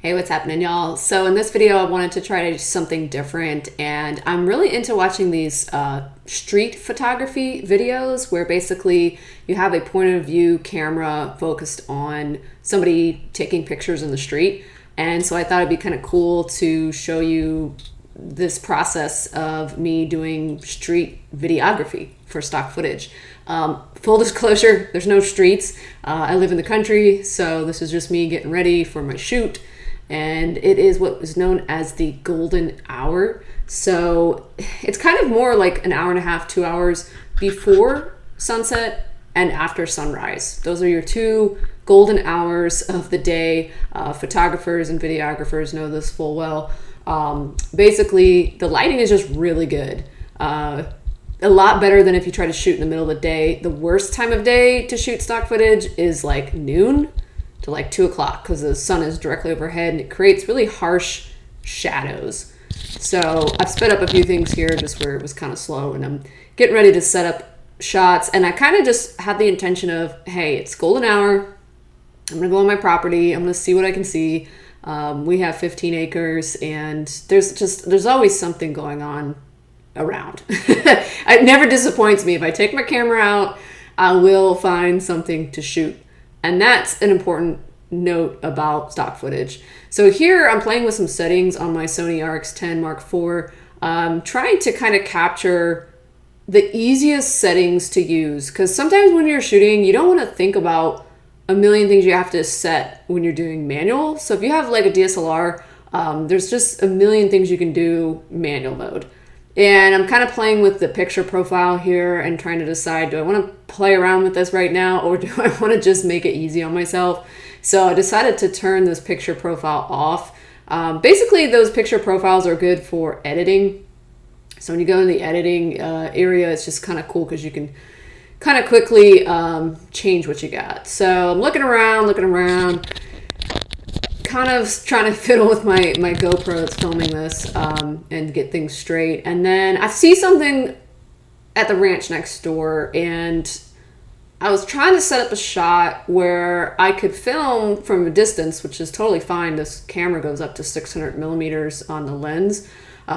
Hey, what's happening, y'all? So in this video, I wanted to try to do something different, and I'm really into watching these street photography videos where basically you have a point of view camera focused on somebody taking pictures in the street. And so I thought it'd be kind of cool to show you this process of me doing street videography for stock footage. Full disclosure, there's no streets. I live in the country, so this is just me getting ready for my shoot. And it is what is known as the golden hour. So it's kind of more like an hour and a half, 2 hours before sunset and after sunrise. Those are your two golden hours of the day. Photographers and videographers know this full well. Basically, the lighting is just really good. A lot better than if you try to shoot in the middle of the day. The worst time of day to shoot stock footage is like noon to like 2 o'clock because the sun is directly overhead and it creates really harsh shadows. So I've sped up a few things here just where it was kind of slow, and I'm getting ready to set up shots. And I kind of just had the intention of, hey, it's golden hour. I'm going to go on my property. I'm going to see what I can see. We have 15 acres and there's always something going on around. It never disappoints me. If I take my camera out, I will find something to shoot. And that's an important note about stock footage. So here I'm playing with some settings on my Sony RX10 Mark IV, trying to kind of capture the easiest settings to use. Because sometimes when you're shooting, you don't want to think about a million things you have to set when you're doing manual. So if you have like a DSLR, there's just a million things you can do manual mode. And I'm kind of playing with the picture profile here and trying to decide, do I want to play around with this right now or do I want to just make it easy on myself? So I decided to turn this picture profile off. Basically, those picture profiles are good for editing. So when you go in the editing area, it's just kind of cool because you can kind of quickly change what you got. So I'm looking around, kind of trying to fiddle with my GoPro that's filming this and get things straight. And then I see something at the ranch next door, and I was trying to set up a shot where I could film from a distance, which is totally fine. This camera goes up to 600 millimeters on the lens,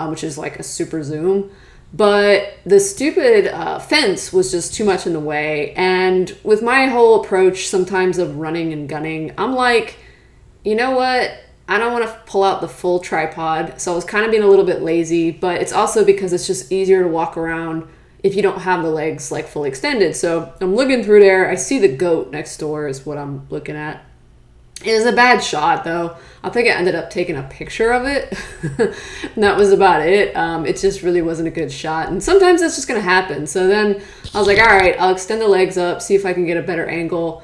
which is like a super zoom. But the stupid fence was just too much in the way. And with my whole approach sometimes of running and gunning, I'm like, you know what? I don't want to pull out the full tripod. So I was kind of being a little bit lazy, but it's also because it's just easier to walk around if you don't have the legs like fully extended. So I'm looking through there. I see the goat next door is what I'm looking at. It was a bad shot though. I think I ended up taking a picture of it. And that was about it. It just really wasn't a good shot. And sometimes that's just going to happen. So then I was like, all right, I'll extend the legs up, see if I can get a better angle.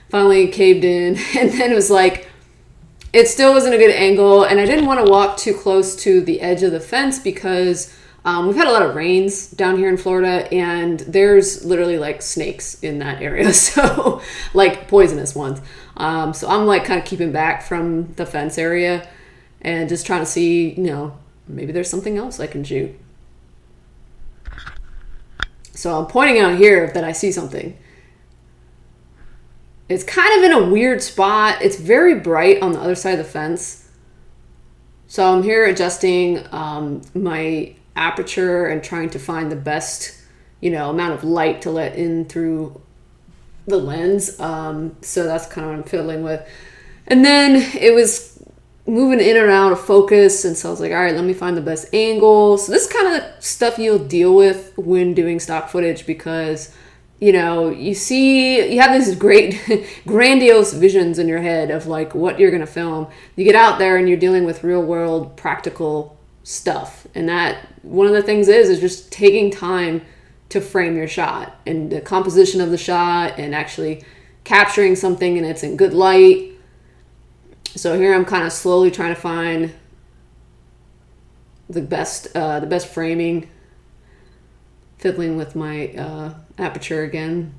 Finally caved in. And then it was like, it still wasn't a good angle, and I didn't want to walk too close to the edge of the fence because we've had a lot of rains down here in Florida, and there's literally like snakes in that area, so like poisonous ones. So I'm like kind of keeping back from the fence area and just trying to see, you know, maybe there's something else I can shoot. So I'm pointing out here that I see something. It's kind of in a weird spot. It's very bright on the other side of the fence. So I'm here adjusting my aperture and trying to find the best, you know, amount of light to let in through the lens. So that's kind of what I'm fiddling with. And then it was moving in and out of focus. And so I was like, all right, let me find the best angle. So this is kind of the stuff you'll deal with when doing stock footage because, you know, you have these great grandiose visions in your head of like what you're going to film. You get out there and you're dealing with real world practical stuff. And that one of the things is just taking time to frame your shot and the composition of the shot and actually capturing something and it's in good light. So here I'm kind of slowly trying to find the best framing, fiddling with my aperture again.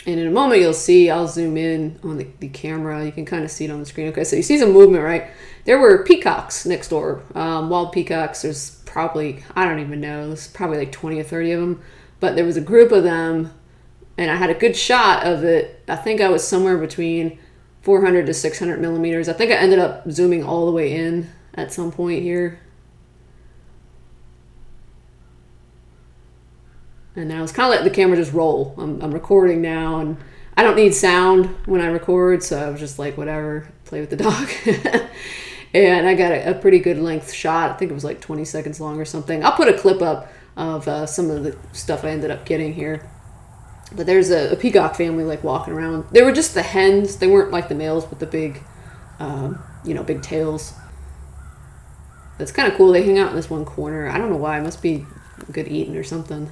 And in a moment you'll see, I'll zoom in on the camera. You can kind of see it on the screen. Okay, so you see some movement, right? There were peacocks next door, wild peacocks. There's probably, I don't even know, there's probably like 20 or 30 of them. But there was a group of them and I had a good shot of it. I think I was somewhere between 400 to 600 millimeters. I think I ended up zooming all the way in at some point here. And I was kind of letting the camera just roll. I'm recording now, and I don't need sound when I record, so I was just like, whatever, play with the dog. And I got a pretty good length shot. I think it was like 20 seconds long or something. I'll put a clip up of some of the stuff I ended up getting here. But there's a peacock family like walking around. They were just the hens. They weren't like the males with the big, big tails. That's kind of cool. They hang out in this one corner. I don't know why. It must be good eating or something.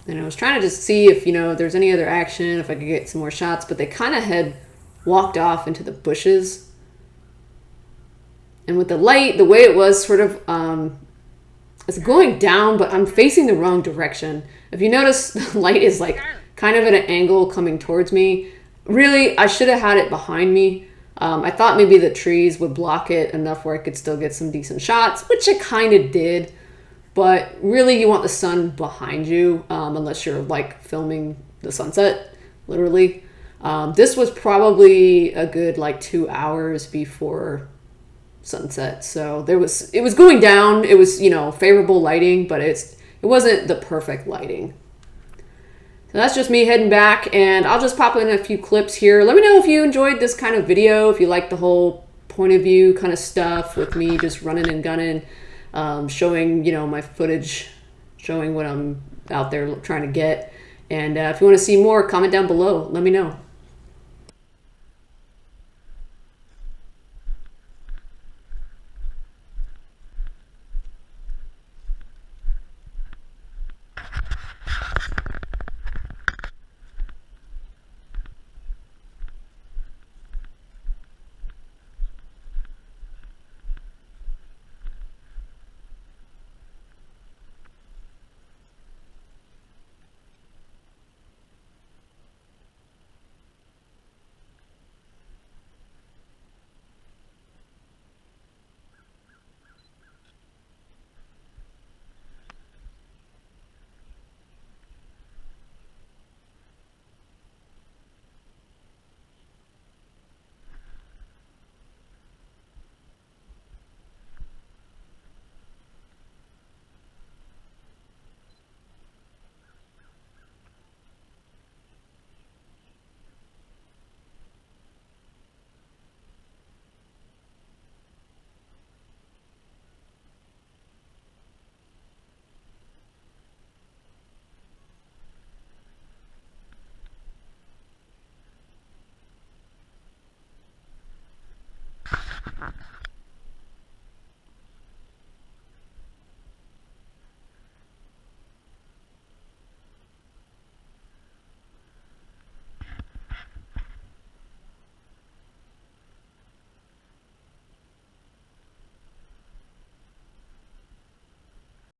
And I was trying to just see if, there's any other action, if I could get some more shots, but they kind of had walked off into the bushes. And with the light, the way it was sort of, it's going down, but I'm facing the wrong direction. If you notice, the light is like kind of at an angle coming towards me. Really, I should have had it behind me. I thought maybe the trees would block it enough where I could still get some decent shots, which I kind of did. But really, you want the sun behind you, unless you're like filming the sunset, literally. This was probably a good like 2 hours before sunset. So it was going down. It was, favorable lighting, but it wasn't the perfect lighting. So that's just me heading back, and I'll just pop in a few clips here. Let me know if you enjoyed this kind of video, if you like the whole point of view kind of stuff with me just running and gunning. Showing, my footage, showing what I'm out there trying to get. And if you want to see more, comment down below. Let me know.